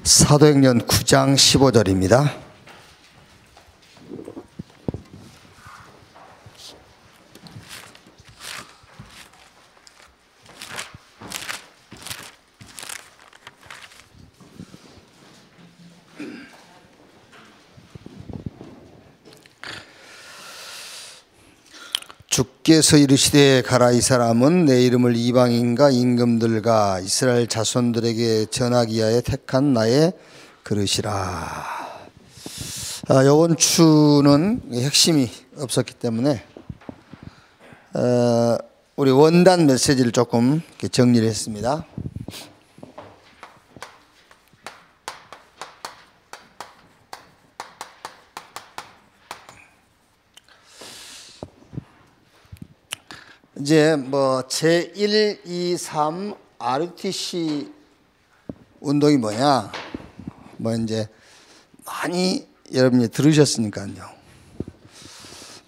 사도행전 9장 15절입니다. 주께서 이르시되 가라, 이 사람은 내 이름을 이방인과 임금들과 이스라엘 자손들에게 전하기 위하여 택한 나의 그릇이라. 이번 주는 핵심이 없었기 때문에 우리 원단 메시지를 조금 정리를 했습니다. 이제 제1, 2, 3 RUTC 운동이 뭐냐? 이제 많이 여러분이 들으셨으니까요.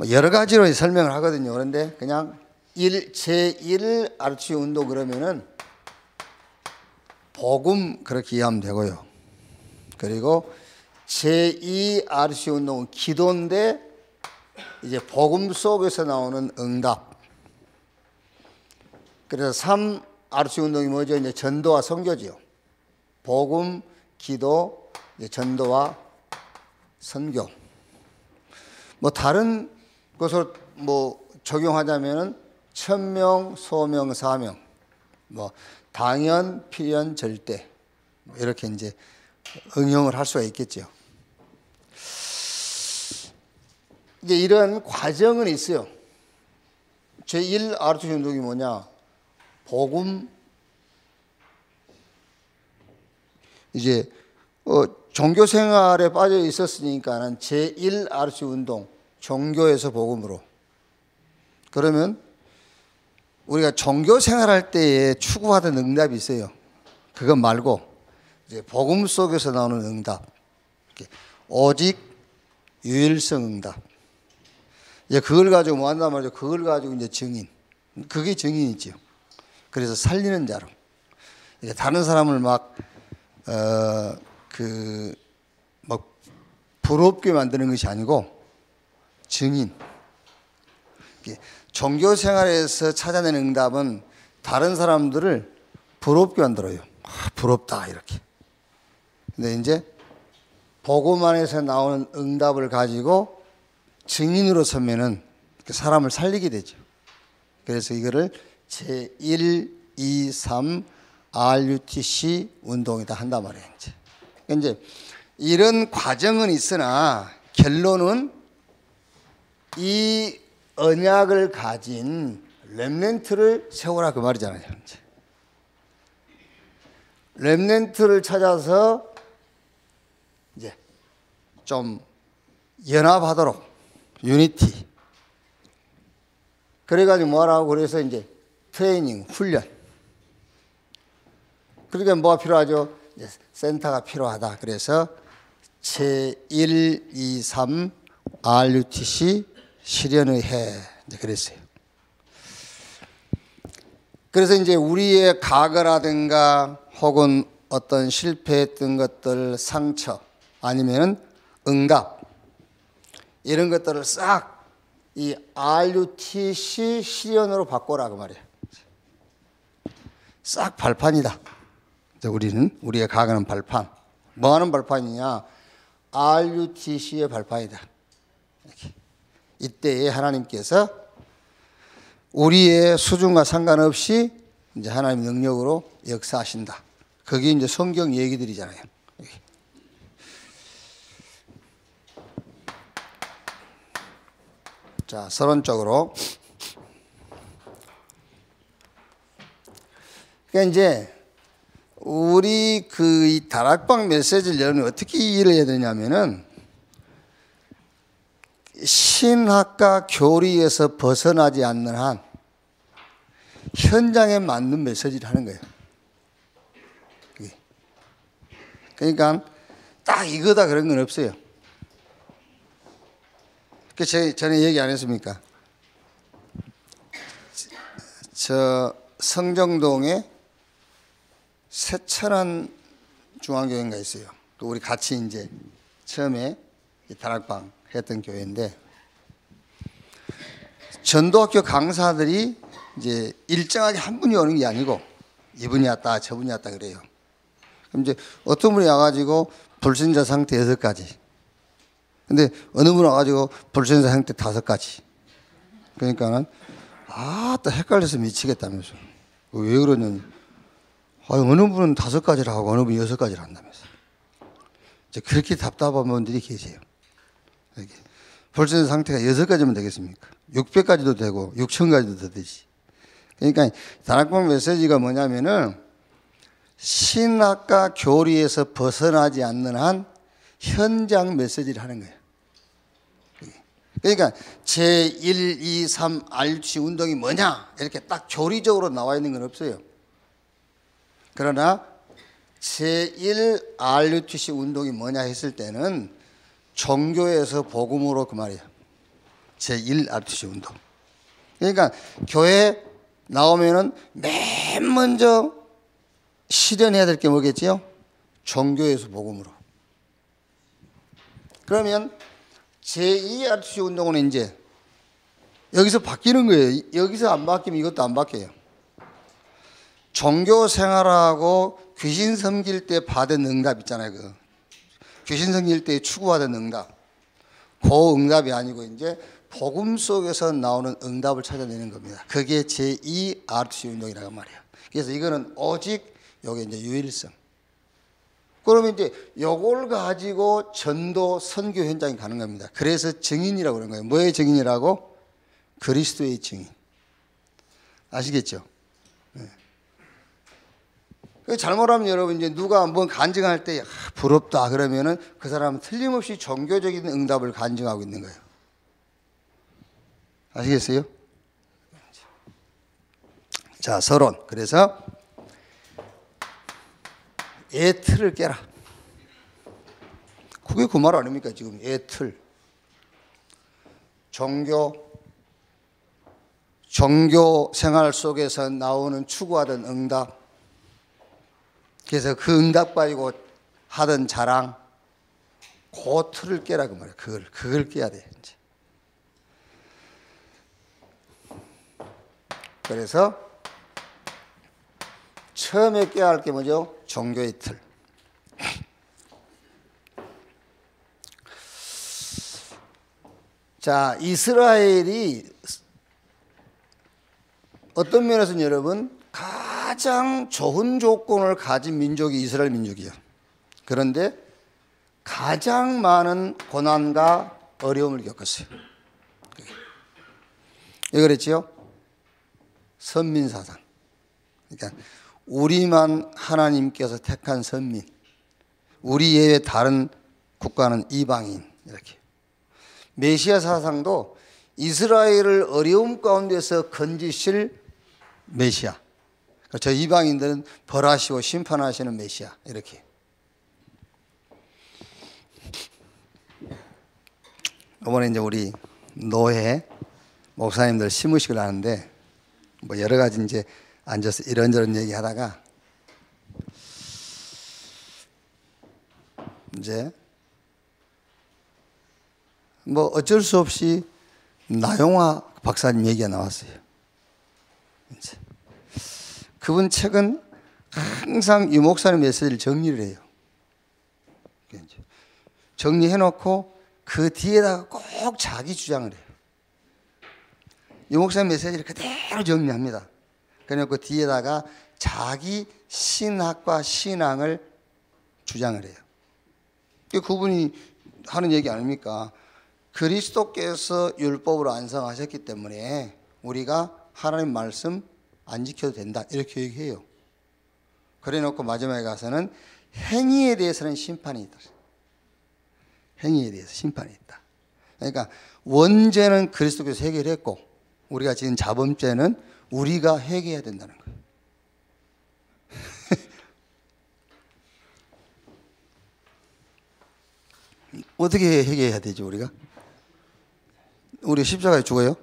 여러 가지로 설명을 하거든요. 그런데 그냥 제1 RUTC 운동 그러면은 복음 그렇게 이해하면 되고요. 그리고 제2 RUTC 운동은 기도인데 이제 복음 속에서 나오는 응답. 그래서 3 RUTC 운동이 뭐죠? 이제 전도와 선교지요. 복음, 기도, 이제 전도와 선교. 다른 것으로 적용하자면은 천명, 소명, 사명, 당연, 필연, 절대 이렇게 이제 응용을 할 수가 있겠죠. 이제 이런 과정은 있어요. 제1 RUTC 운동이 뭐냐? 복음, 이제 종교 생활에 빠져 있었으니까는 제1 RUTC 운동, 종교에서 복음으로. 그러면 우리가 종교 생활할 때에 추구하던 응답이 있어요. 그것 말고 이제 복음 속에서 나오는 응답, 오직 유일성 응답. 이제 그걸 가지고 뭐 한단 말이죠? 그걸 가지고 이제 증인. 그게 증인이지요. 그래서 살리는 자로. 다른 사람을 부럽게 만드는 것이 아니고 증인. 종교 생활에서 찾아낸 응답은 다른 사람들을 부럽게 만들어요. 부럽다 이렇게. 근데 이제 복음 안에서 나오는 응답을 가지고 증인으로 서면은 사람을 살리게 되죠. 그래서 이거를 제1, 2, 3 RUTC 운동이다 한단 말이에요. 이제 이런 과정은 있으나 결론은 이 언약을 가진 렘넌트를 세우라 그 말이잖아요. 이제. 렘넌트를 찾아서 이제 좀 연합하도록 유니티. 그래가지고 뭐라고 그래서 이제 트레이닝, 훈련. 그러니까 뭐가 필요하죠? 이제 센터가 필요하다. 그래서 제1, 2, 3 RUTC 실현의 해. 이제 그랬어요. 그래서 이제 우리의 과거라든가 혹은 어떤 실패했던 것들, 상처, 아니면은 응답, 이런 것들을 싹 이 RUTC 실현으로 바꿔라 그 말이에요. 싹 발판이다. 우리의 과거는 발판. 뭐 하는 발판이냐? RUTC의 발판이다. 이렇게. 이때에 하나님께서 우리의 수준과 상관없이 이제 하나님의 능력으로 역사하신다. 그게 이제 성경 얘기들이잖아요. 자, 서론적으로. 그러니까 이제 우리 이 다락방 메시지를 여러분이 어떻게 이해를 해야 되냐면은 신학과 교리에서 벗어나지 않는 한 현장에 맞는 메시지를 하는 거예요. 그러니까 딱 이거다 그런 건 없어요. 전에 얘기 안 했습니까? 저 성정동에 새천안 중앙교회가 있어요. 또 우리 같이 이제 처음에 다락방 했던 교회인데, 전도학교 강사들이 이제 일정하게 한 분이 오는 게 아니고 이분이 왔다 저분이 왔다 그래요. 그럼 이제 어떤 분이 와가지고 불신자 상태 6가지, 근데 어느 분이 와가지고 불신자 상태 5가지. 그러니까는 또 헷갈려서 미치겠다면서. 왜 그러냐면, 어느 분은 5가지를 하고 어느 분은 6가지를 한다면서. 이제 그렇게 답답한 분들이 계세요. 이렇게. 불신자 상태가 6가지면 되겠습니까? 600가지도 되고 6,000가지도 더 되지. 그러니까 다락방 메시지가 뭐냐면은, 신학과 교리에서 벗어나지 않는 한 현장 메시지를 하는 거예요. 그러니까 제1, 2, 3 RUTC 운동이 뭐냐 이렇게 딱 교리적으로 나와 있는 건 없어요. 그러나 제1 RUTC 운동이 뭐냐 했을 때는 종교에서 복음으로 그 말이에요. 제1 RUTC 운동. 그러니까 교회 나오면은 맨 먼저 실현해야 될 게 뭐겠지요? 종교에서 복음으로. 그러면 제2 RUTC 운동은 이제 여기서 바뀌는 거예요. 여기서 안 바뀌면 이것도 안 바뀌어요. 종교 생활하고 귀신 섬길 때 받은 응답 있잖아요. 그 귀신 섬길 때 추구하던 응답. 그 응답이 아니고 이제 복음 속에서 나오는 응답을 찾아내는 겁니다. 그게 제2 RUTC 운동이라고 말이에요. 그래서 이거는 오직 요게 이제 유일성. 그러면 이제 요걸 가지고 전도 선교 현장에 가는 겁니다. 그래서 증인이라고 그러는 거예요. 뭐의 증인이라고? 그리스도의 증인. 아시겠죠? 네. 잘못하면 여러분 이제 누가 뭐 간증할 때 부럽다 그러면은 그 사람은 틀림없이 종교적인 응답을 간증하고 있는 거예요. 아시겠어요? 자, 서론. 그래서 애틀을 깨라. 그게 그 말 아닙니까? 지금 애틀. 종교 생활 속에서 나오는 추구하던 응답. 그래서 그 응답 가지고 하던 자랑. 그 틀을 깨라 그 말이에요. 그걸 깨야 돼. 이제. 그래서 처음에 깨야 할 게 뭐죠? 종교의 틀. 자, 이스라엘이 어떤 면에서는 여러분 가장 좋은 조건을 가진 민족이 이스라엘 민족이에요. 그런데 가장 많은 고난과 어려움을 겪었어요. 왜 그랬지요? 선민사상. 그러니까 우리만 하나님께서 택한 선민, 우리 외에 다른 국가는 이방인. 이렇게 메시아 사상도 이스라엘을 어려움 가운데서 건지실 메시아, 저 이방인들은 벌하시고 심판하시는 메시아. 이렇게. 이번에 이제 우리 노회 목사님들 시무식을 하는데 뭐 여러 가지 이제 앉아서 이런저런 얘기하다가 이제 뭐 어쩔 수 없이 나용화 박사님 얘기가 나왔어요. 이제 그분 책은 항상 이 목사님 메시지를 정리를 해요. 정리해놓고 그 뒤에다가 꼭 자기 주장을 해요. 이 목사님 메시지를 그대로 정리합니다. 그래서 그 뒤에다가 자기 신학과 신앙을 주장을 해요. 그분이 하는 얘기 아닙니까? 그리스도께서 율법으로 안성하셨기 때문에 우리가 하나님 말씀 안 지켜도 된다. 이렇게 얘기해요. 그래 놓고 마지막에 가서는 행위에 대해서는 심판이 있다. 행위에 대해서 심판이 있다. 그러니까 원죄는 그리스도께서 해결했고 우리가 지은 자범죄는 우리가 회개해야 된다는 거예요. 어떻게 회개해야 되죠, 우리가? 우리 십자가에 죽어요?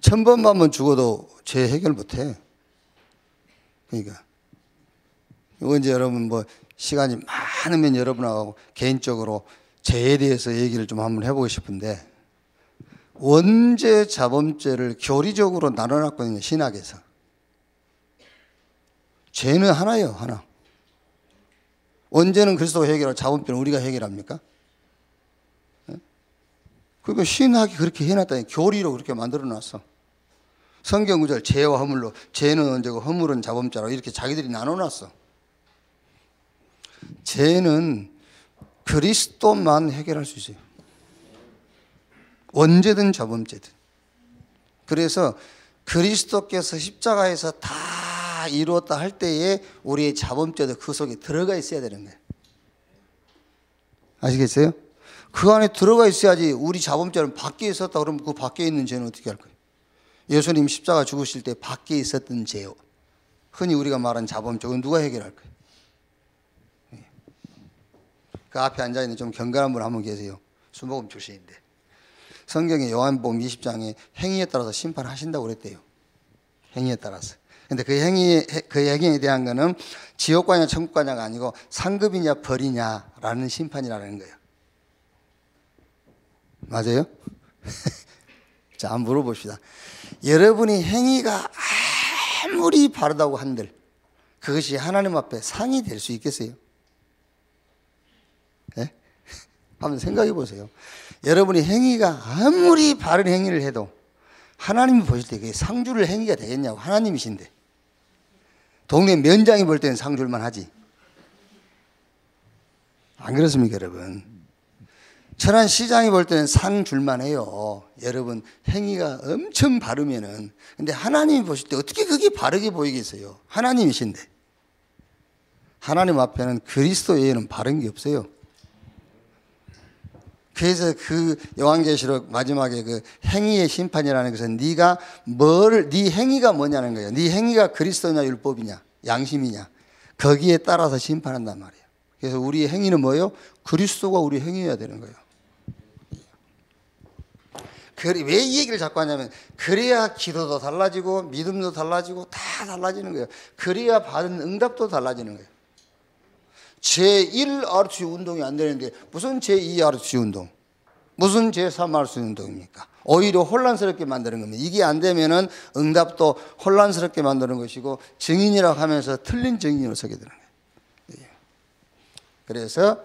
1000번만 죽어도 죄 해결 못 해. 그러니까. 언제 여러분 뭐 시간이 많으면 여러분하고 개인적으로 죄에 대해서 얘기를 좀 한번 해보고 싶은데, 원죄, 자범죄를 교리적으로 나눠놨거든요, 신학에서. 죄는 하나예요, 하나. 원죄는 그리스도가 해결하고 자범죄는 우리가 해결합니까? 그러니까 신학이 그렇게 해놨다니, 교리로 그렇게 만들어놨어. 성경 구절, 죄와 허물로, 죄는 언제고 허물은 자범죄라고 이렇게 자기들이 나눠놨어. 죄는 그리스도만 해결할 수 있어요. 원죄든 자범죄든. 그래서 그리스도께서 십자가에서 다 이루었다 할 때에 우리의 자범죄도 그 속에 들어가 있어야 되는 거예요. 아시겠어요? 그 안에 들어가 있어야지. 우리 자범죄는 밖에 있었다 그러면 그 밖에 있는 죄는 어떻게 할 거예요? 예수님 십자가 죽으실 때 밖에 있었던 죄요, 흔히 우리가 말하는 자범죄, 그건 누가 해결할 거예요? 그 앞에 앉아있는 좀 경건한 분 한 분 계세요. 수목금 출신인데 성경에 요한복음 20장에 행위에 따라서 심판하신다고 그랬대요. 행위에 따라서. 근데 그 행위에 대한 거는 지옥 가냐 천국 가냐가 아니고 상급이냐 벌이냐라는 심판이라는 거예요. 맞아요? 자, 한번 물어봅시다. 여러분이 행위가 아무리 바르다고 한들 그것이 하나님 앞에 상이 될 수 있겠어요? 네? 한번 생각해 보세요. 여러분이 행위가 아무리 바른 행위를 해도 하나님이 보실 때 그게 상줄 행위가 되겠냐고. 하나님이신데. 동네 면장이 볼 때는 상줄만 하지. 안 그렇습니까, 여러분? 천안 시장이 볼 때는 상줄만 해요. 여러분, 행위가 엄청 바르면은. 근데 하나님이 보실 때 어떻게 그게 바르게 보이겠어요? 하나님이신데. 하나님 앞에는 그리스도 외에는 바른 게 없어요. 그래서 그 요한계시록 마지막에 그 행위의 심판이라는 것은 네가 네 행위가 뭐냐는 거예요. 네 행위가 그리스도냐 율법이냐 양심이냐 거기에 따라서 심판한단 말이에요. 그래서 우리의 행위는 뭐예요? 그리스도가 우리 행위여야 되는 거예요. 왜 이 얘기를 자꾸 하냐면 그래야 기도도 달라지고 믿음도 달라지고 다 달라지는 거예요. 그래야 받은 응답도 달라지는 거예요. 제1 RC 운동이 안 되는데 무슨 제2 RC 운동, 무슨 제3 RC 운동입니까? 오히려 혼란스럽게 만드는 겁니다. 이게 안 되면은 응답도 혼란스럽게 만드는 것이고 증인이라고 하면서 틀린 증인으로 서게 되는 거예요. 그래서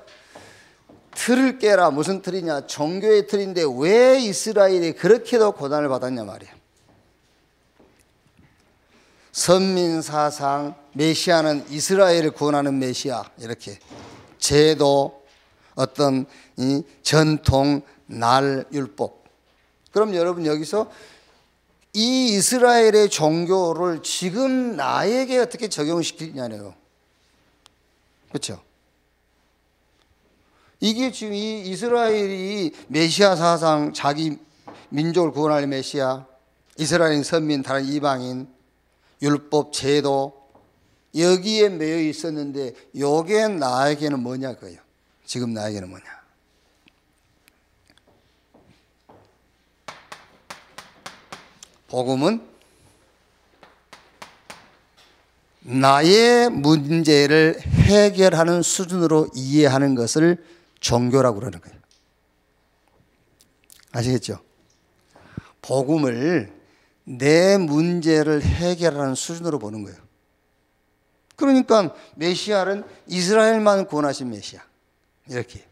틀을 깨라. 무슨 틀이냐? 종교의 틀인데 왜 이스라엘이 그렇게도 고난을 받았냐 말이에요. 선민사상, 메시아는 이스라엘을 구원하는 메시아, 이렇게 제도, 어떤 이 전통, 날, 율법. 그럼 여러분 여기서 이 이스라엘의 종교를 지금 나에게 어떻게 적용시키냐네요. 그렇죠? 이게 지금 이 이스라엘이 메시아 사상, 자기 민족을 구원할 메시아, 이스라엘인 선민, 다른 이방인, 율법, 제도 여기에 매여 있었는데 요게 나에게는 뭐냐 그거예요. 지금 나에게는 뭐냐. 복음은 나의 문제를 해결하는 수준으로 이해하는 것을 종교라고 그러는 거예요. 아시겠죠? 복음을 내 문제를 해결하는 수준으로 보는 거예요. 그러니까 메시아는 이스라엘만 구원하신 메시아. 이렇게.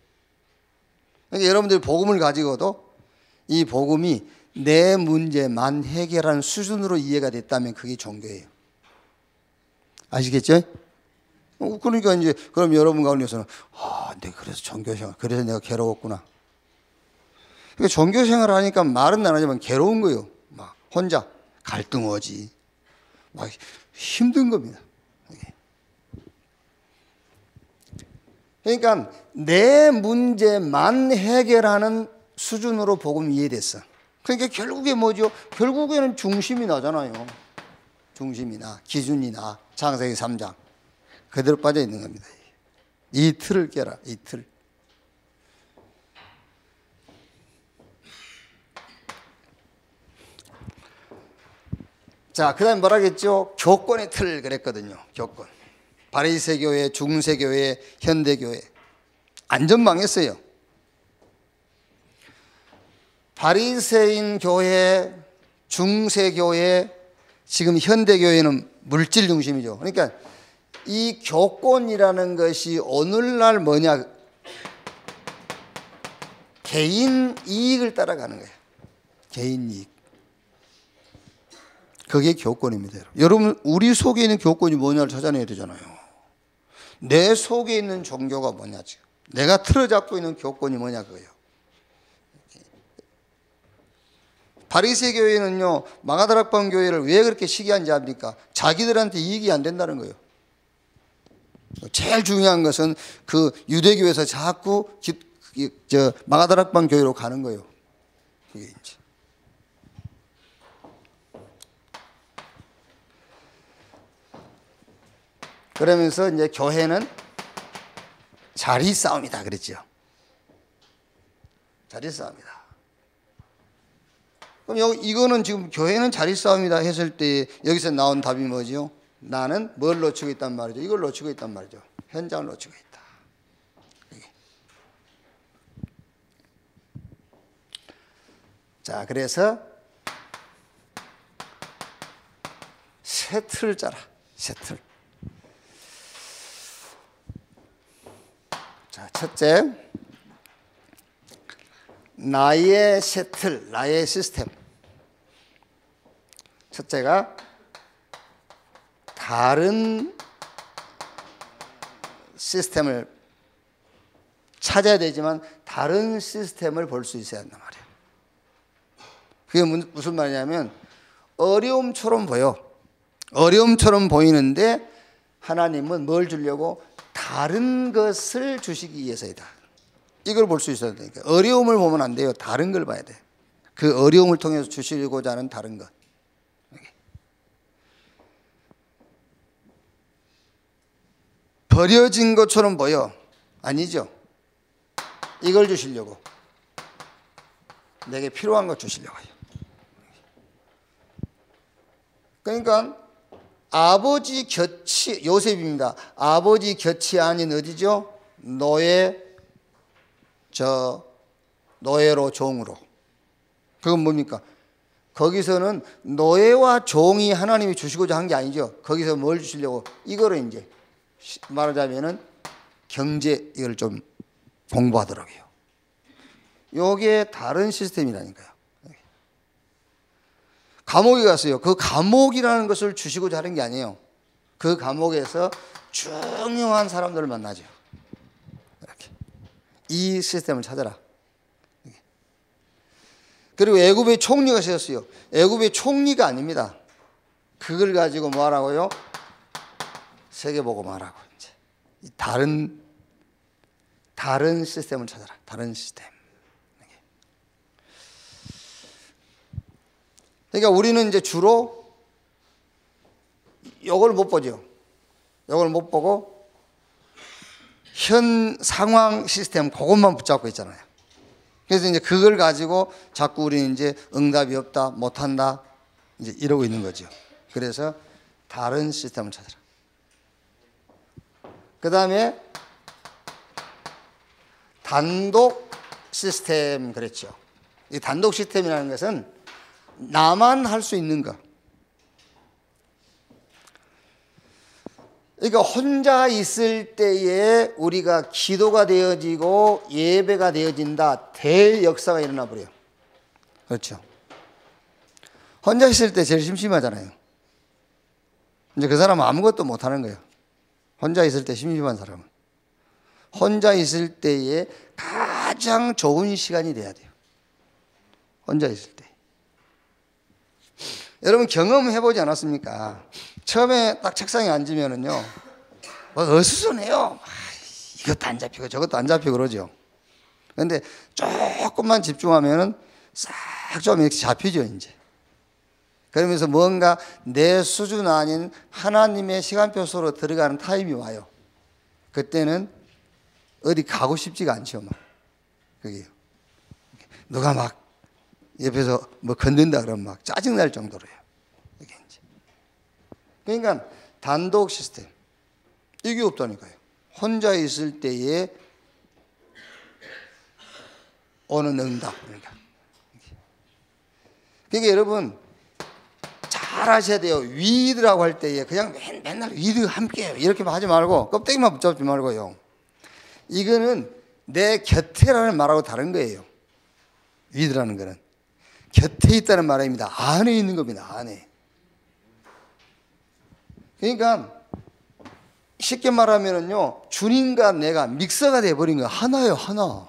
그러니까 여러분들이 복음을 가지고도 이 복음이 내 문제만 해결하는 수준으로 이해가 됐다면 그게 종교예요. 아시겠죠? 그러니까 이제 그럼 여러분 가운데서는 내가 그래서 종교생활, 그래서 내가 괴로웠구나. 그러니까 종교생활을 하니까 말은 안 하지만 괴로운 거예요. 막 혼자 갈등 오지, 막 힘든 겁니다. 그러니까 내 문제만 해결하는 수준으로 복음이 이해됐어. 그러니까 결국에 뭐죠? 결국에는 중심이 나잖아요. 중심이 나, 기준이 나. 창세기 3장 그대로 빠져 있는 겁니다. 이 틀을 깨라. 이 틀. 자, 그 다음에 뭐라 그랬죠? 교권의 틀 그랬거든요. 교권. 바리새 교회, 중세 교회, 현대 교회 완전 망했어요. 바리새인 교회, 중세 교회, 지금 현대 교회는 물질 중심이죠. 그러니까 이 교권이라는 것이 오늘날 뭐냐? 개인 이익을 따라가는 거예요. 개인 이익. 그게 교권입니다. 여러분, 우리 속에 있는 교권이 뭐냐를 찾아내야 되잖아요. 내 속에 있는 종교가 뭐냐 지금. 내가 틀어잡고 있는 교권이 뭐냐 그거예요. 바리새 교회는요, 마가다락방 교회를 왜 그렇게 시기한지 압니까? 자기들한테 이익이 안 된다는 거예요. 제일 중요한 것은 그 유대교에서 자꾸 마가다락방 교회로 가는 거예요. 그게 이제. 그러면서 이제 교회는 자리 싸움이다 그랬죠. 자리 싸움이다. 그럼 이거는 지금 교회는 자리 싸움이다 했을 때 여기서 나온 답이 뭐죠? 나는 뭘 놓치고 있단 말이죠? 이걸 놓치고 있단 말이죠. 현장을 놓치고 있다. 자, 그래서 새 틀을 짜라. 새 틀. 자, 첫째, 나의 새 틀, 나의 시스템. 첫째가 다른 시스템을 찾아야 되지만 다른 시스템을 볼 수 있어야 한단 말이에요. 그게 무슨 말이냐면 어려움처럼 보여. 어려움처럼 보이는데 하나님은 뭘 주려고? 다른 것을 주시기 위해서이다. 이걸 볼 수 있어야 되니까. 어려움을 보면 안 돼요. 다른 걸 봐야 돼. 그 어려움을 통해서 주시고자 하는 다른 것. 버려진 것처럼 보여. 아니죠. 이걸 주시려고. 내게 필요한 것 주시려고 해요. 그러니까 아버지 곁이, 요셉입니다. 아버지 곁이 아닌 어디죠? 노예로 종으로. 그건 뭡니까? 거기서는 노예와 종이 하나님이 주시고자 한 게 아니죠. 거기서 뭘 주시려고? 이거를 이제 말하자면은 경제, 이걸 좀 공부하더라고요. 요게 다른 시스템이라니까요. 감옥에 갔어요. 그 감옥이라는 것을 주시고자 하는 게 아니에요. 그 감옥에서 중요한 사람들을 만나죠. 이렇게. 이 시스템을 찾아라. 그리고 애굽의 총리가 세웠어요. 애굽의 총리가 아닙니다. 그걸 가지고 뭐 하라고요? 세계 보고 말하고 이제 다른 시스템을 찾아라. 다른 시스템. 그러니까 우리는 이제 주로 이걸 못 보죠. 이걸 못 보고 현 상황 시스템 그것만 붙잡고 있잖아요. 그래서 이제 그걸 가지고 자꾸 우리는 이제 응답이 없다, 못한다, 이제 이러고 있는 거죠. 그래서 다른 시스템을 찾아라. 그 다음에 단독 시스템 그랬죠. 이 단독 시스템이라는 것은 나만 할 수 있는 거. 그러니까 혼자 있을 때에 우리가 기도가 되어지고 예배가 되어진다. 대역사가 일어나 버려요. 그렇죠. 혼자 있을 때 제일 심심하잖아요. 이제 그 사람은 아무것도 못하는 거예요. 혼자 있을 때 심심한 사람은. 혼자 있을 때에 가장 좋은 시간이 돼야 돼요. 혼자 있을 때. 여러분 경험해보지 않았습니까? 처음에 딱 책상에 앉으면은요, 어수선해요. 이것도 안 잡히고 저것도 안 잡히고 그러죠. 그런데 조금만 집중하면은 싹 좀 이렇게 잡히죠, 이제. 그러면서 뭔가 내 수준 아닌 하나님의 시간표 속으로 들어가는 타임이 와요. 그때는 어디 가고 싶지가 않죠, 막. 그게요. 누가 막 옆에서 뭐 건든다 그러면 막 짜증날 정도로요. 이게 이제. 그러니까 단독 시스템. 이게 없다니까요. 혼자 있을 때에 오는 응답. 그러니까 여러분 잘 하셔야 돼요. 위드라고 할 때에 그냥 맨날 위드 함께해요 이렇게만 하지 말고 껍데기만 붙잡지 말고요. 이거는 내 곁에라는 말하고 다른 거예요. 위드라는 거는 곁에 있다는 말입니다. 안에 있는 겁니다. 안에. 그러니까 쉽게 말하면요, 주님과 내가 믹서가 돼버린 거예요. 하나예요, 하나.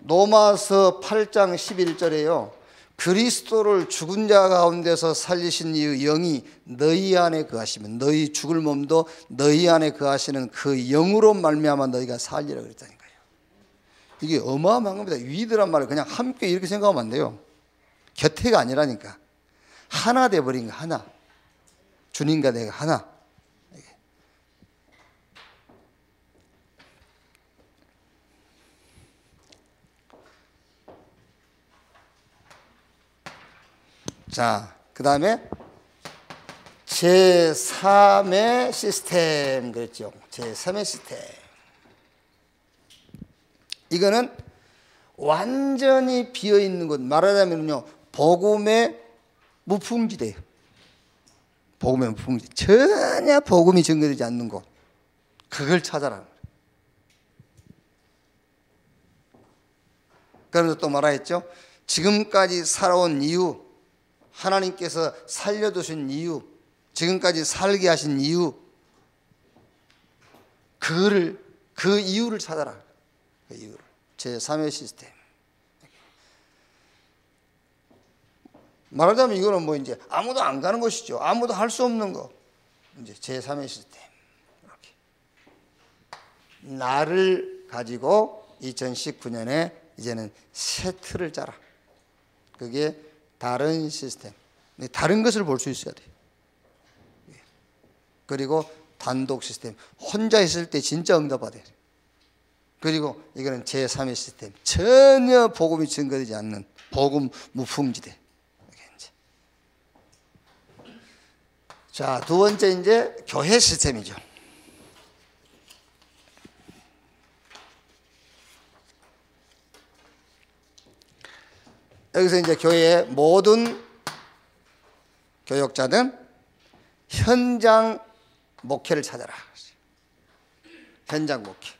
로마서 8장 11절에요. 그리스도를 죽은 자 가운데서 살리신 이의 영이 너희 안에 거하시면 너희 죽을 몸도 너희 안에 거하시는 그 영으로 말미암아 너희가 살리라 그랬다니까요. 이게 어마어마한 겁니다. 위드란 말을 그냥 함께 이렇게 생각하면 안 돼요. 곁에가 아니라니까. 하나 돼버린 거, 하나. 주님과 내가 하나. 자, 그 다음에 제3의 시스템 그랬죠. 제3의 시스템. 이거는 완전히 비어있는 곳, 말하자면요, 복음의 무풍지대예요. 복음의 무풍지대. 전혀 복음이 전개되지 않는 곳. 그걸 찾아라. 그러면서 또 뭐라 했죠? 지금까지 살아온 이유, 하나님께서 살려두신 이유, 지금까지 살게 하신 이유, 그 이유를 찾아라. 그 이유를. 제3의 시스템. 말하자면 이거는 뭐 이제 아무도 안 가는 것이죠. 아무도 할 수 없는 거. 이제 제3의 시스템. 이렇게. 나를 가지고 2019년에 이제는 새 틀을 짜라. 그게 다른 시스템. 다른 것을 볼 수 있어야 돼요. 그리고 단독 시스템. 혼자 있을 때 진짜 응답받아야 돼요. 그리고 이거는 제3의 시스템. 전혀 복음이 증거되지 않는 복음 무풍지대. 자, 두 번째 이제 교회 시스템이죠. 여기서 이제 교회의 모든 교역자는 현장 목회를 찾아라. 현장 목회.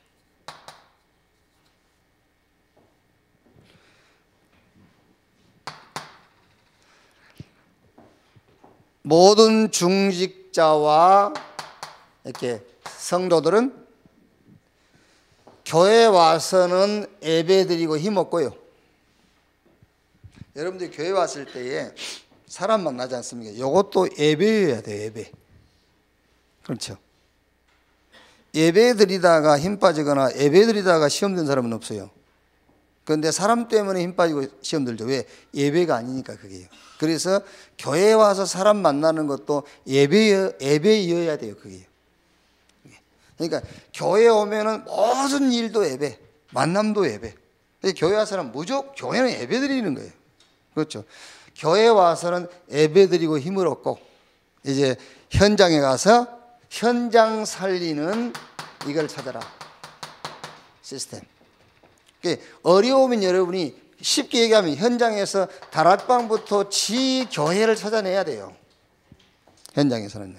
모든 중직자와 이렇게 성도들은 교회에 와서는 예배드리고 힘없고요. 여러분들이 교회 왔을 때에 사람 만나지 않습니까? 이것도 예배여야 돼요. 예배. 그렇죠. 예배 드리다가 힘 빠지거나 예배 드리다가 시험 든 사람은 없어요. 그런데 사람 때문에 힘 빠지고 시험 들죠. 왜? 예배가 아니니까 그게요. 그래서 교회에 와서 사람 만나는 것도 예배여야 돼요. 그게요. 그러니까 교회에 오면은 모든 일도 예배, 만남도 예배. 교회 와서는 무조건 교회는 예배 드리는 거예요. 그렇죠. 교회에 와서는 예배 드리고 힘을 얻고 이제 현장에 가서 현장 살리는 이걸 찾아라. 시스템. 어려우면 여러분이 쉽게 얘기하면 현장에서 다락방부터 지 교회를 찾아내야 돼요. 현장에서는요.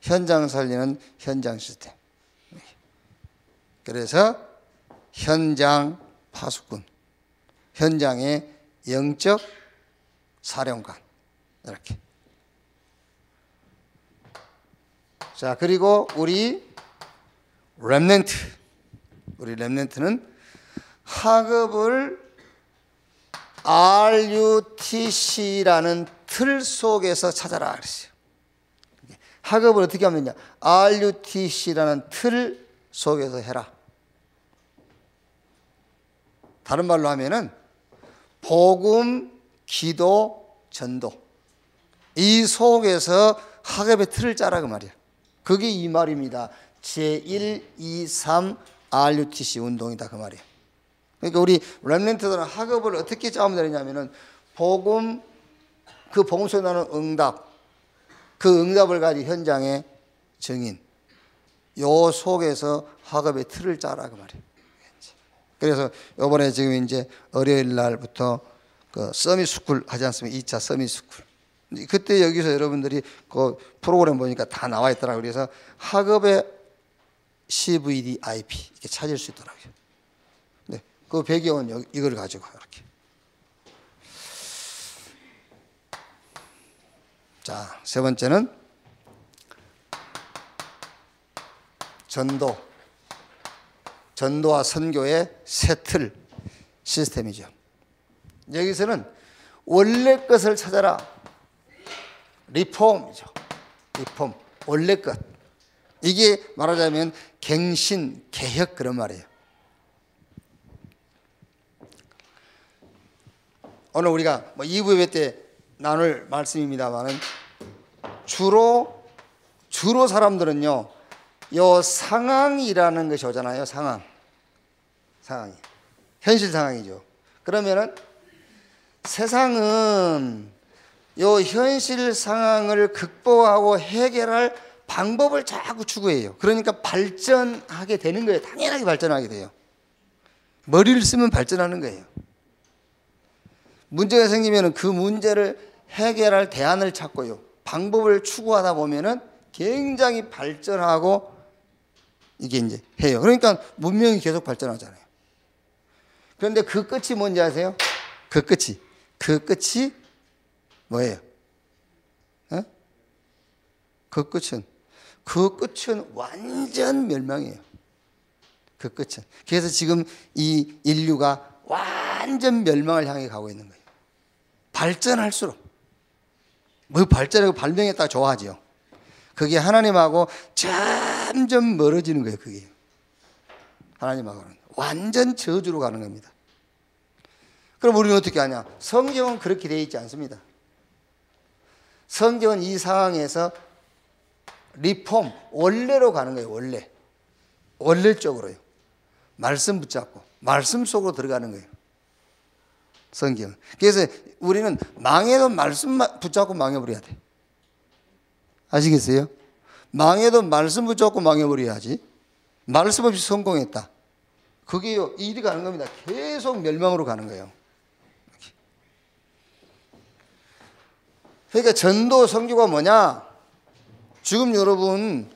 현장 살리는 현장 시스템. 그래서 현장 파수꾼, 현장의 영적 사령관 이렇게. 자, 그리고 우리 렘넌트는 학업을 RUTC라는 틀 속에서 찾아라 그랬어요. 학업을 어떻게 하면 되냐? RUTC라는 틀 속에서 해라. 다른 말로 하면은 복음, 기도, 전도 이 속에서 학업의 틀을 짜라 그 말이야. 그게 이 말입니다. 제1, 2, 3 RUTC 운동이다 그 말이야. 그러니까 우리 렘넌트들은 학업을 어떻게 짜면 되냐면은 복음, 그 복음 속에 나는 응답, 그 응답을 가지고 현장의 증인, 요 속에서 학업의 틀을 짜라 그 말이에요. 그래서 이번에 지금 이제 월요일 날부터 그 서밋 스쿨 하지 않습니까? 2차 서밋 스쿨. 그때 여기서 여러분들이 그 프로그램 보니까 다 나와 있더라고요. 그래서 학업의 CVDIP 이렇게 찾을 수 있더라고요. 네, 그 배경은 이걸 가지고 이렇게. 자, 세 번째는 전도와 선교의 새 틀 시스템이죠. 여기서는 원래 것을 찾아라. 리폼이죠. 리폼, 원래 것. 이게 말하자면 갱신, 개혁 그런 말이에요. 오늘 우리가 2부 예배 때 나눌 말씀입니다만은 주로 사람들은요, 요 상황이라는 것이 오잖아요. 상황이 현실 상황이죠. 그러면은 세상은 요 현실 상황을 극복하고 해결할 방법을 자꾸 추구해요. 그러니까 발전하게 되는 거예요. 당연하게 발전하게 돼요. 머리를 쓰면 발전하는 거예요. 문제가 생기면은 그 문제를 해결할 대안을 찾고요, 방법을 추구하다 보면은 굉장히 발전하고 이게 이제 해요. 그러니까 문명이 계속 발전하잖아요. 그런데 그 끝이 뭔지 아세요? 그 끝이 뭐예요? 에? 그 끝은 완전 멸망이에요. 그 끝은. 그래서 지금 이 인류가 완전 멸망을 향해 가고 있는 거예요. 발전할수록 뭐 발전하고 발명했다가 좋아하죠. 그게 하나님하고 점점 멀어지는 거예요. 그게 하나님하고는 완전 저주로 가는 겁니다. 그럼 우리는 어떻게 하냐? 성경은 그렇게 되어 있지 않습니다. 성경은 이 상황에서 리폼, 원래로 가는 거예요. 원래적으로요. 말씀 붙잡고 말씀 속으로 들어가는 거예요. 성경. 그래서 우리는 망해도 말씀 붙잡고 망해버려야 돼. 아시겠어요? 망해도 말씀 붙잡고 망해버려야지. 말씀 없이 성공했다. 그게요, 일이 가는 겁니다. 계속 멸망으로 가는 거예요. 그러니까 전도 선교가 뭐냐? 지금 여러분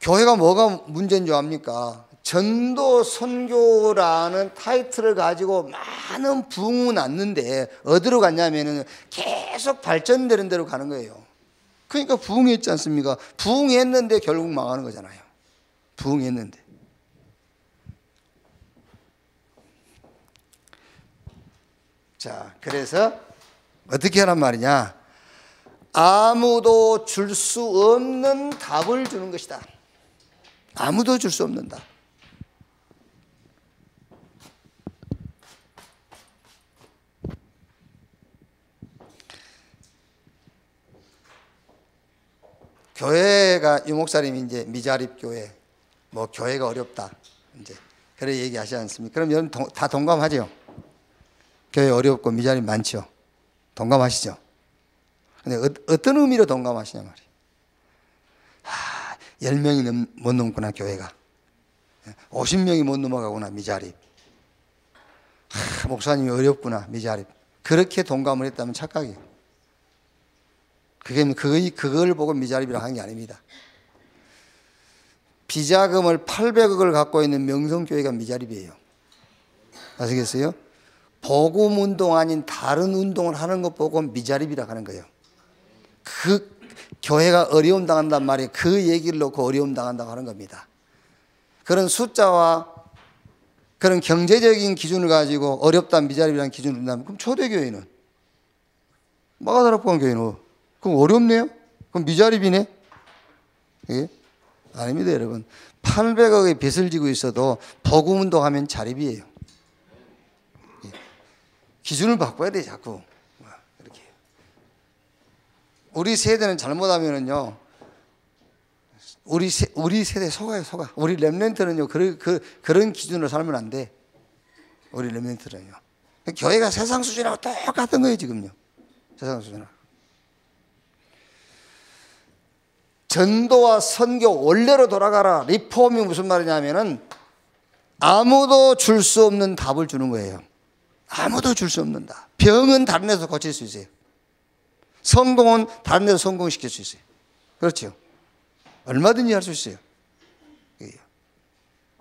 교회가 뭐가 문제인 줄 압니까? 전도 선교라는 타이틀을 가지고 많은 부흥은 났는데 어디로 갔냐면은 계속 발전되는 대로 가는 거예요. 그러니까 부흥했지 않습니까? 부흥했는데 결국 망하는 거잖아요. 부흥했는데. 자, 그래서 어떻게 하란 말이냐? 아무도 줄 수 없는 답을 주는 것이다. 아무도 줄 수 없는 답. 교회가 유 목사님이 이제 미자립 교회, 뭐 교회가 어렵다 이제 그런 얘기하지 않습니까? 그럼 여러분 다 동감하죠? 교회 어렵고 미자립 많죠? 동감하시죠? 근데 어떤 의미로 동감하시냐 말이에요. 10명이 못 넘구나 교회가. 50명이 못 넘어가구나 미자립. 목사님이 어렵구나 미자립. 그렇게 동감을 했다면 착각이에요. 그걸 보고 미자립이라고 한 게 아닙니다. 비자금을 800억을 갖고 있는 명성교회가 미자립이에요. 아시겠어요? 복음 운동 아닌 다른 운동을 하는 것 보고 미자립이라고 하는 거예요. 그 교회가 어려움 당한단 말이에요. 그 얘기를 놓고 어려움 당한다고 하는 겁니다. 그런 숫자와 그런 경제적인 기준을 가지고 어렵다 미자립이라는 기준을 둔다면 그럼 초대교회는 마가다락방 교회는 그럼 어렵네요? 그럼 미자립이네? 예? 아닙니다, 여러분. 800억의 빚을 지고 있어도 복음 운동하면 자립이에요. 예. 기준을 바꿔야 돼, 자꾸. 이렇게. 우리 세대는 잘못하면은요, 우리 세대 속아요, 속아. 우리 렘넌트는요, 그런 기준으로 살면 안 돼. 우리 렘넌트는요. 교회가 세상 수준하고 똑같은 거예요, 지금요. 세상 수준하고. 전도와 선교 원래로 돌아가라. 리폼이 무슨 말이냐면은 아무도 줄 수 없는 답을 주는 거예요. 아무도 줄 수 없는 답. 병은 다른 데서 고칠 수 있어요. 성공은 다른 데서 성공시킬 수 있어요. 그렇죠? 얼마든지 할 수 있어요.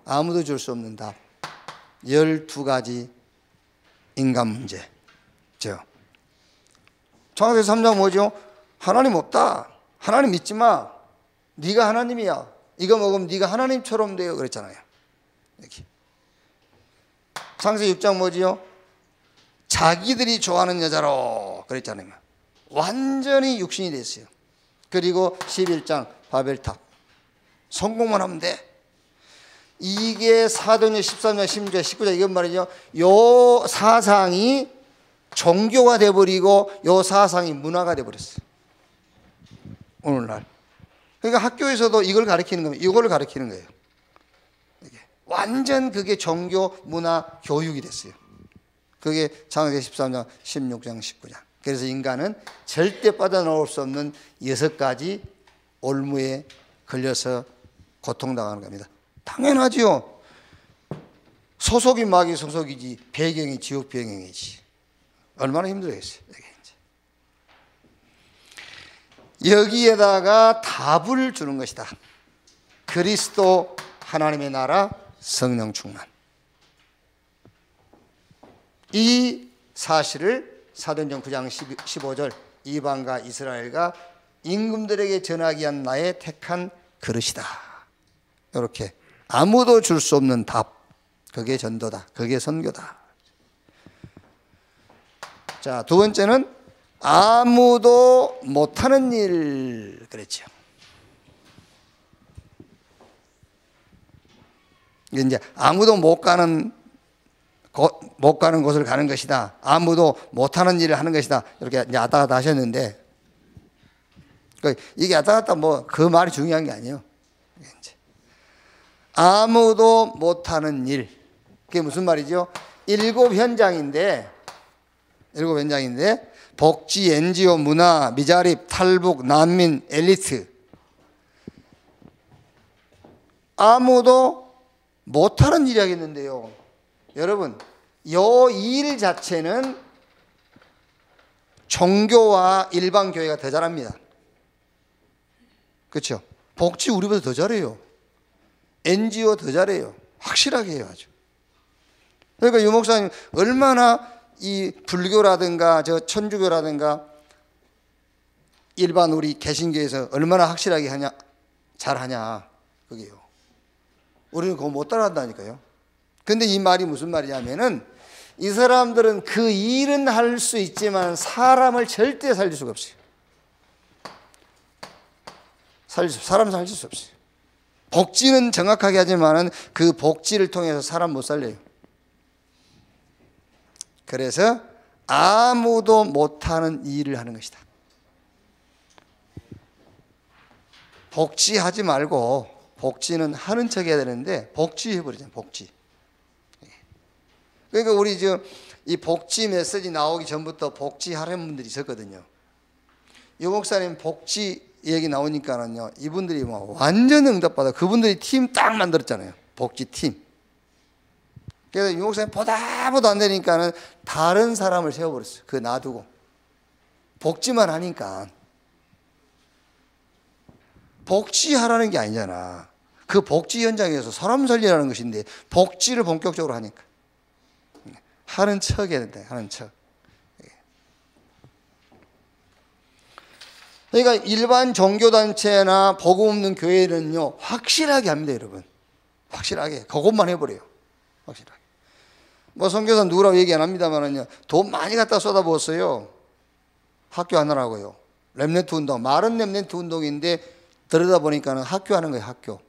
아무도 줄 수 없는 답. 12가지 인간 문제. 창세기 3장 뭐죠? 하나님 없다. 하나님 믿지 마. 네가 하나님이야. 이거 먹으면 네가 하나님처럼 돼요. 그랬잖아요. 여기. 창세기 6장 뭐지요? 자기들이 좋아하는 여자로 그랬잖아요. 완전히 육신이 됐어요. 그리고 11장 바벨탑. 성공만 하면 돼. 이게 사도행전 13장, 16장, 19장 이건 말이죠. 요 사상이 종교가 돼버리고 요 사상이 문화가 돼버렸어요. 오늘날. 그러니까 학교에서도 이걸 가르치는 거예요. 이걸 가르치는 거예요. 이게. 완전 그게 종교, 문화, 교육이 됐어요. 그게 창세기 13장, 16장, 19장. 그래서 인간은 절대 빠져나올 수 없는 6가지 올무에 걸려서 고통당하는 겁니다. 당연하지요. 소속이 마귀 소속이지 배경이 지옥 배경이지. 얼마나 힘들겠어요. 여기에다가 답을 주는 것이다. 그리스도, 하나님의 나라, 성령 충만. 이 사실을 사도행전 9장 15절 이방과 이스라엘과 임금들에게 전하기 위한 나의 택한 그릇이다. 이렇게 아무도 줄 수 없는 답. 그게 전도다. 그게 선교다. 자, 두 번째는 아무도 못하는 일 그랬죠. 이제 아무도 못 가는 곳을 가는 것이다. 아무도 못하는 일을 하는 것이다. 이렇게 이제 왔다 갔다 하셨는데 이게 왔다 갔다 그 말이 중요한 게 아니에요. 아무도 못하는 일. 그게 무슨 말이죠? 7현장인데 복지, NGO, 문화, 미자립, 탈북, 난민, 엘리트. 아무도 못하는 일이 하겠는데요. 여러분, 요 일 자체는 종교와 일반 교회가 더 잘합니다. 그렇죠? 복지 우리보다 더 잘해요. NGO 더 잘해요. 확실하게 해요, 아주. 그러니까 유 목사님 얼마나 이 불교라든가 저 천주교라든가 일반 우리 개신교에서 얼마나 확실하게 하냐, 잘하냐, 그게요. 우리는 그거 못 따라한다니까요. 근데 이 말이 무슨 말이냐면은 이 사람들은 그 일은 할 수 있지만 사람을 절대 살릴 수가 없어요. 사람 살릴 수 없어요. 복지는 정확하게 하지만은 그 복지를 통해서 사람 못 살려요. 그래서 아무도 못하는 일을 하는 것이다. 복지하지 말고 복지는 하는 척 해야 되는데 복지해버리잖아요. 복지. 그러니까 우리 이 복지 메시지 나오기 전부터 복지하려는 분들이 있었거든요. 유 목사님 복지 얘기 나오니까는요, 이분들이 완전 응답받아. 그분들이 팀 딱 만들었잖아요. 복지팀. 그래서 유 목사님 보도 안 되니까는 다른 사람을 세워버렸어요. 그거 놔두고. 복지만 하니까. 복지하라는 게 아니잖아. 그 복지 현장에서 사람 살리라는 것인데 복지를 본격적으로 하니까. 하는 척 해야 된다. 하는 척. 그러니까 일반 종교단체나 복음 없는 교회는요, 확실하게 합니다, 여러분. 확실하게. 그것만 해버려요. 확실하게. 선교사 누구라고 얘기 안 합니다만은요, 돈 많이 갖다 쏟아부었어요. 학교 하느라고요. 렘넌트 운동. 말은 렘넌트 운동인데 들여다 보니까는 학교 하는 거예요, 학교.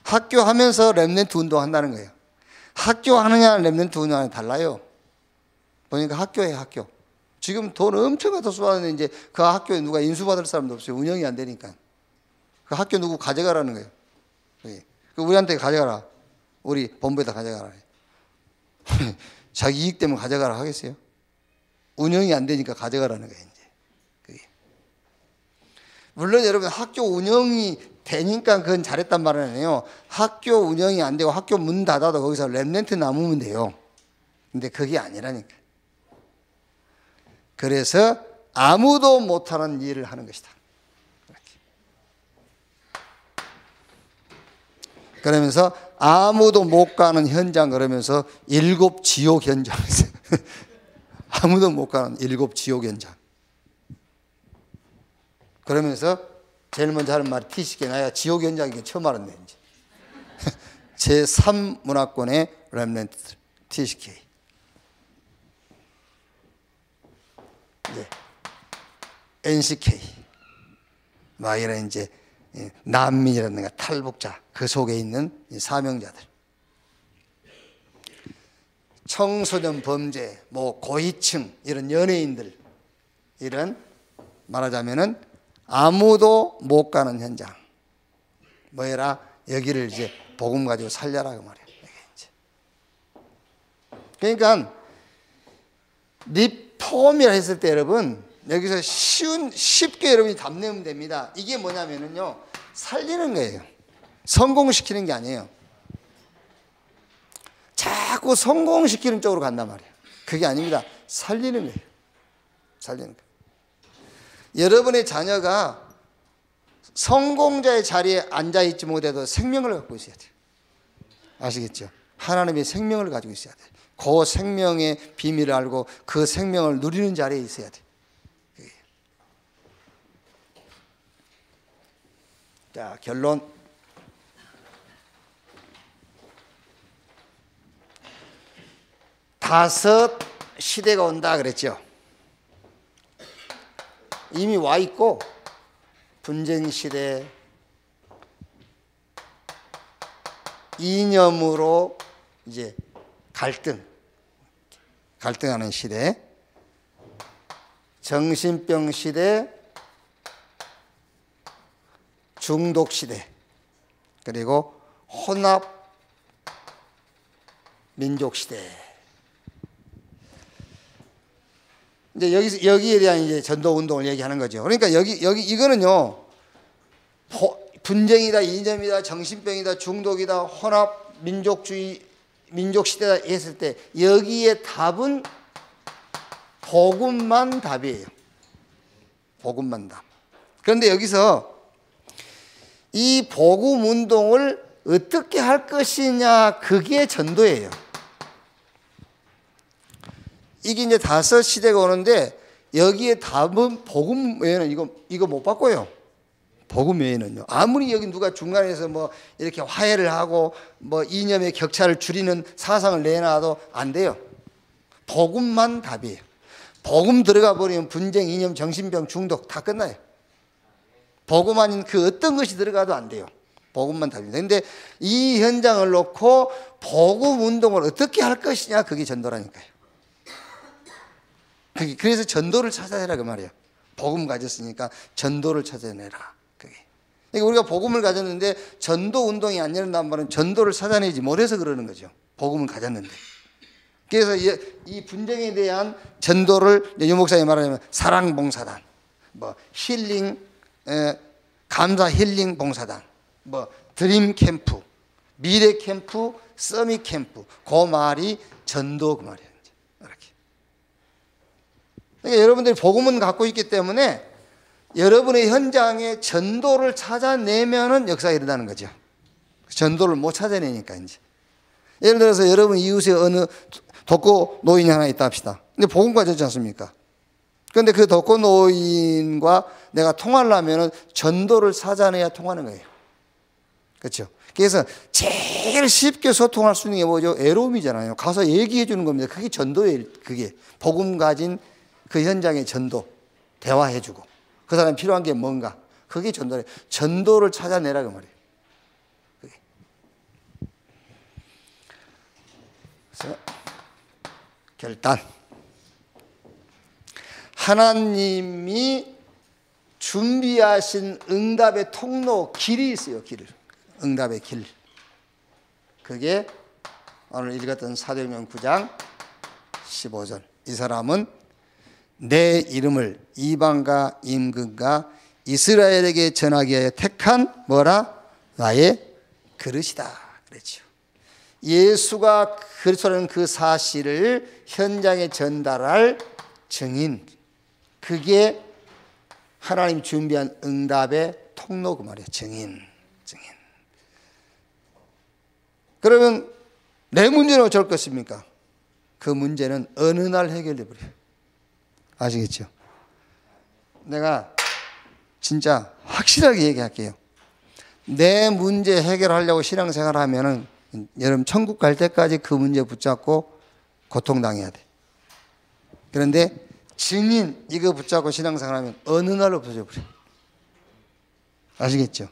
학교 하면서 렘넌트 운동 한다는 거예요. 학교 하느냐, 렘넌트 운동하느냐 달라요. 보니까 학교예요, 학교. 지금 돈 엄청 갖다 쏟았는데 이제 그 학교에 누가 인수받을 사람도 없어요. 운영이 안 되니까. 그 학교 누구 가져가라는 거예요. 우리한테 가져가라. 우리 본부에다 가져가라. 자기 이익 때문에 가져가라 하겠어요? 운영이 안 되니까 가져가라는 거예요, 이제. 물론 여러분 학교 운영이 되니까 그건 잘했단 말은 아니에요. 학교 운영이 안 되고 학교 문 닫아도 거기서 렘넌트 남으면 돼요. 근데 그게 아니라니까. 그래서 아무도 못하는 일을 하는 것이다. 이렇게. 그러면서 아무도 못 가는 현장, 그러면서 7 지옥 현장. 아무도 못 가는 7 지옥 현장. 그러면서 제일 먼저 하는 말이 TCK. 나야 지옥 현장이긴 처음 알았네 이제. 제3문화권의 렘넌트 TCK. 네. NCK. 막 이런 이제 난민이라든가 탈북자, 그 속에 있는 사명자들. 청소년 범죄, 뭐 고위층, 이런 연예인들, 이런 말하자면은 아무도 못 가는 현장. 뭐해라? 여기를 이제 복음 가지고 살려라 그 말이에요. 그러니까 리폼이라 했을 때 여러분, 여기서 쉽게 여러분이 답내면 됩니다. 이게 뭐냐면은요, 살리는 거예요. 성공시키는 게 아니에요. 자꾸 성공시키는 쪽으로 간단 말이에요. 그게 아닙니다. 살리는 거예요. 살리는 거예요. 여러분의 자녀가 성공자의 자리에 앉아있지 못해도 생명을 갖고 있어야 돼요. 아시겠죠? 하나님의 생명을 가지고 있어야 돼요. 그 생명의 비밀을 알고 그 생명을 누리는 자리에 있어야 돼요. 자, 결론. 다섯 시대가 온다 그랬죠. 이미 와 있고, 분쟁 시대, 이념으로 이제 갈등하는 시대, 정신병 시대, 중독 시대, 그리고 혼합 민족 시대. 이제 여기에 대한 이제 전도 운동을 얘기하는 거죠. 그러니까 이거는요, 분쟁이다, 이념이다, 정신병이다, 중독이다, 혼합 민족주의, 민족 시대다 했을 때 여기에 답은 복음만 답이에요. 복음만 답. 그런데 여기서 이 복음 운동을 어떻게 할 것이냐, 그게 전도예요. 이게 이제 다섯 시대가 오는데 여기에 답은 복음 외에는 이거 못 바꿔요. 복음 외에는요. 아무리 여기 누가 중간에서 뭐 이렇게 화해를 하고 뭐 이념의 격차를 줄이는 사상을 내놔도 안 돼요. 복음만 답이에요. 복음 들어가 버리면 분쟁, 이념, 정신병, 중독 다 끝나요. 복음 아닌 그 어떤 것이 들어가도 안 돼요. 복음만 답입니다. 그런데 이 현장을 놓고 복음 운동을 어떻게 할 것이냐, 그게 전도라니까요. 그래서 전도를 찾아내라 그 말이에요. 복음 가졌으니까 전도를 찾아내라. 그게. 그러니까 우리가 복음을 가졌는데 전도 운동이 안 일어난다는 말은 전도를 찾아내지 못해서 그러는 거죠. 복음을 가졌는데. 그래서 이 분쟁에 대한 전도를 유 목사님이 말하자면 사랑봉사단, 뭐 힐링, 감사 힐링 봉사단, 뭐 드림 캠프, 미래 캠프, 서밋 캠프, 그 말이 전도 그 말이에요. 그러니까 여러분들이 복음은 갖고 있기 때문에 여러분의 현장에 전도를 찾아내면은 역사가 일어나는 거죠. 전도를 못 찾아내니까 이제. 예를 들어서 여러분 이웃에 어느 독거 노인이 하나 있다 합시다. 근데 복음 가졌지 않습니까? 그런데 그 독거 노인과 내가 통하려면은 전도를 찾아내야 통하는 거예요. 그렇죠? 그래서 제일 쉽게 소통할 수 있는 게 뭐죠? 애로움이잖아요. 가서 얘기해 주는 겁니다. 그게 전도예요. 그게 복음 가진 그 현장의 전도, 대화해주고 그 사람이 필요한 게 뭔가, 그게 전도래. 전도를 찾아내라 그 말이에요. 그게. 그래서 결단. 하나님이 준비하신 응답의 통로, 길이 있어요. 길. 응답의 길. 그게 오늘 읽었던 사도행전 9장 15절. 이 사람은 내 이름을 이방과 임금과 이스라엘에게 전하기 위하여 택한 뭐라? 나의 그릇이다 그랬죠. 예수가 그리스도라는 그 사실을 현장에 전달할 증인, 그게 하나님 준비한 응답의 통로 그 말이에요. 증인. 그러면 내 문제는 어쩔 것입니까? 그 문제는 어느 날 해결돼 버려요. 아시겠죠? 내가 진짜 확실하게 얘기할게요. 내 문제 해결하려고 신앙생활 하면은 여러분 천국 갈 때까지 그 문제 붙잡고 고통당해야 돼. 그런데 증인 이거 붙잡고 신앙생활 하면 어느 날 없어져 버려. 아시겠죠?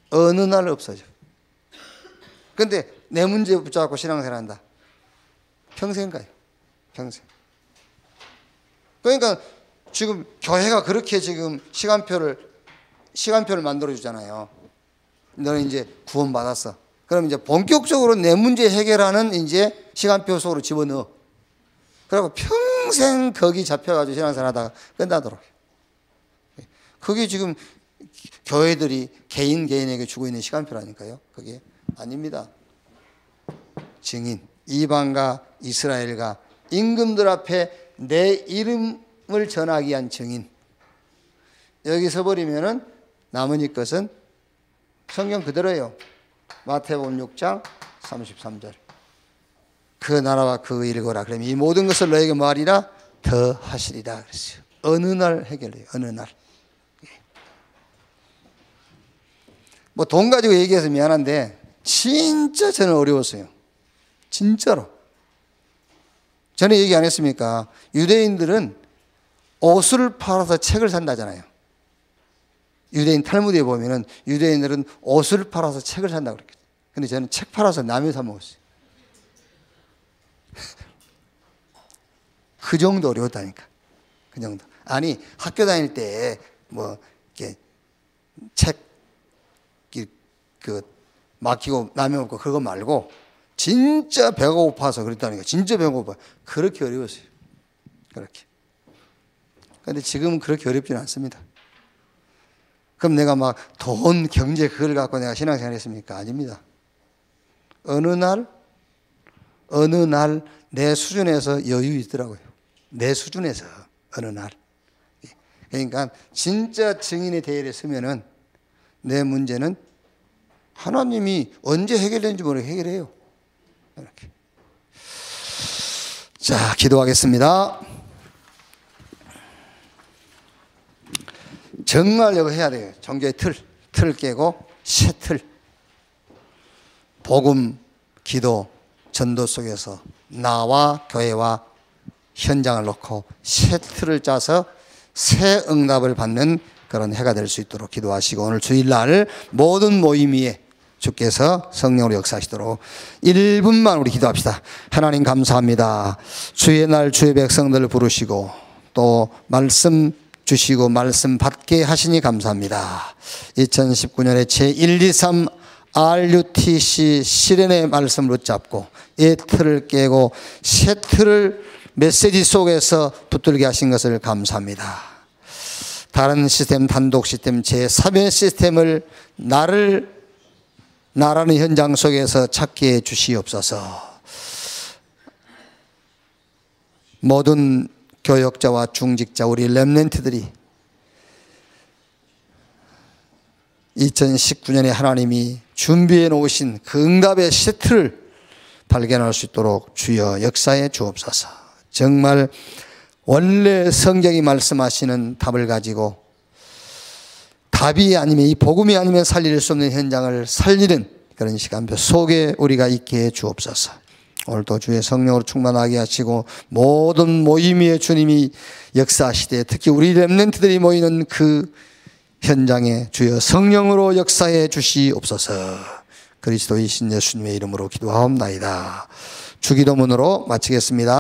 어느 날 없어져. 그런데 내 문제 붙잡고 신앙생활 한다. 평생 가요. 평생. 그러니까 지금 교회가 그렇게 지금 시간표를 만들어 주잖아요. 너는 이제 구원받았어. 그럼 이제 본격적으로 내 문제 해결하는 이제 시간표 속으로 집어넣어. 그리고 평생 거기 잡혀가지고 신앙생활 하다가 끝나도록. 그게 지금 교회들이 개인에게 주고 있는 시간표라니까요. 그게 아닙니다. 증인, 이방과 이스라엘과 임금들 앞에 내 이름을 전하기 위한 증인. 여기서 버리면은 남은 것은 성경 그대로예요. 마태복음 6장 33절. 그 나라와 그 일거라. 그러면 이 모든 것을 너에게 뭐하리라? 더 하시리라 그랬어요. 어느 날 해결해요. 어느 날. 뭐 돈 가지고 얘기해서 미안한데 진짜 저는 어려웠어요. 진짜로. 전에 얘기 안 했습니까? 유대인들은 옷을 팔아서 책을 산다잖아요. 유대인 탈무드에 보면은 유대인들은 옷을 팔아서 책을 산다고 그랬거든요. 근데 저는 책 팔아서 라면 사 먹었어요. 그 정도 어려웠다니까. 그 정도. 아니, 학교 다닐 때 뭐 이렇게 책 막히고 라면 먹고 그거 말고 진짜 배가 고파서 그랬다니까. 진짜 배가 고파. 그렇게 어려웠어요. 그렇게. 그런데 지금은 그렇게 어렵지는 않습니다. 그럼 내가 막 돈, 경제 그걸 갖고 내가 신앙생활 했습니까? 아닙니다. 어느 날 내 수준에서 여유 있더라고요. 내 수준에서 어느 날. 그러니까 진짜 증인의 대열에 서면은 내 문제는 하나님이 언제 해결되는지 모르게 해결해요. 이렇게. 자, 기도하겠습니다. 정말 이거 해야 돼요. 종교의 틀을 깨고 새 틀. 복음, 기도, 전도 속에서 나와 교회와 현장을 놓고 새 틀을 짜서 새 응답을 받는 그런 해가 될 수 있도록 기도하시고, 오늘 주일날 모든 모임 위에 주께서 성령으로 역사하시도록 1분만 우리 기도합시다. 하나님 감사합니다. 주의 날 주의 백성들을 부르시고 또 말씀 주시고 말씀 받게 하시니 감사합니다. 2019년에 제1, 2, 3 RUTC 실현의 말씀을 붙잡고 이 틀을 깨고 새 틀을 메시지 속에서 붙들게 하신 것을 감사합니다. 다른 시스템, 단독 시스템, 제3의 시스템을 나라는 현장 속에서 찾게 해 주시옵소서. 모든 교역자와 중직자, 우리 렘넌트들이 2019년에 하나님이 준비해 놓으신 그 응답의 시트를 발견할 수 있도록 주여 역사해 주옵소서. 정말 원래 성경이 말씀하시는 답을 가지고 답이 아니면 이 복음이 아니면 살릴 수 없는 현장을 살리는 그런 시간표 속에 우리가 있게 해 주옵소서. 오늘도 주의 성령으로 충만하게 하시고 모든 모임 위에 주님이 역사하시되 특히 우리 렘넌트들이 모이는 그 현장에 주여 성령으로 역사해 주시옵소서. 그리스도이신 예수님의 이름으로 기도하옵나이다. 주기도문으로 마치겠습니다.